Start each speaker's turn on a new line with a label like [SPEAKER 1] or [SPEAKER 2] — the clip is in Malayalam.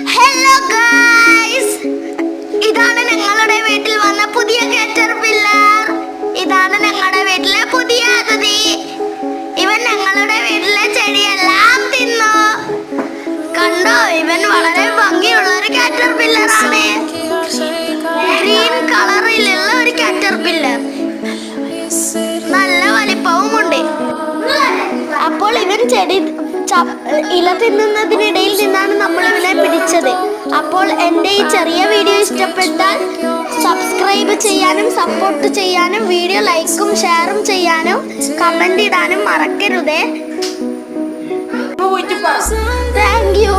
[SPEAKER 1] ഹലോ ഗൈസ്, ഇതാണ് ഞങ്ങളുടെ വീട്ടിൽ വന്ന പുതിയ കാറ്റർപില്ലർ. ഇതാണ് ഞങ്ങളുടെ വീട്ടിലെ പുതിയ അതിഥി. ഇവൻ ഞങ്ങളുടെ വീട്ടിലെ ചെടിയെല്ലാം തിന്നു. കണ്ടോ, ഇവൻ വളരെ ഭംഗിയുള്ള ഒരു കാറ്റർപില്ലർ ആണ്. ഗ്രീൻ കളറിലുള്ള ഒരു കാറ്റർപില്ലർ, നല്ല വലിപ്പവുമുണ്ട്. അപ്പോൾ ഇവൻ ഇല തിന്നുന്നതിനിടയിൽ നിന്നാണ് നമ്മൾ ഇവനെ പിടിച്ചത്. അപ്പോൾ എൻ്റെ ഈ ചെറിയ വീഡിയോ ഇഷ്ടപ്പെട്ടാൽ സബ്സ്ക്രൈബ് ചെയ്യാനും സപ്പോർട്ട് ചെയ്യാനും വീഡിയോ ലൈക്കും ഷെയറും ചെയ്യാനും കമൻ്റ് ഇടാനും മറക്കരുതേ. Thank you.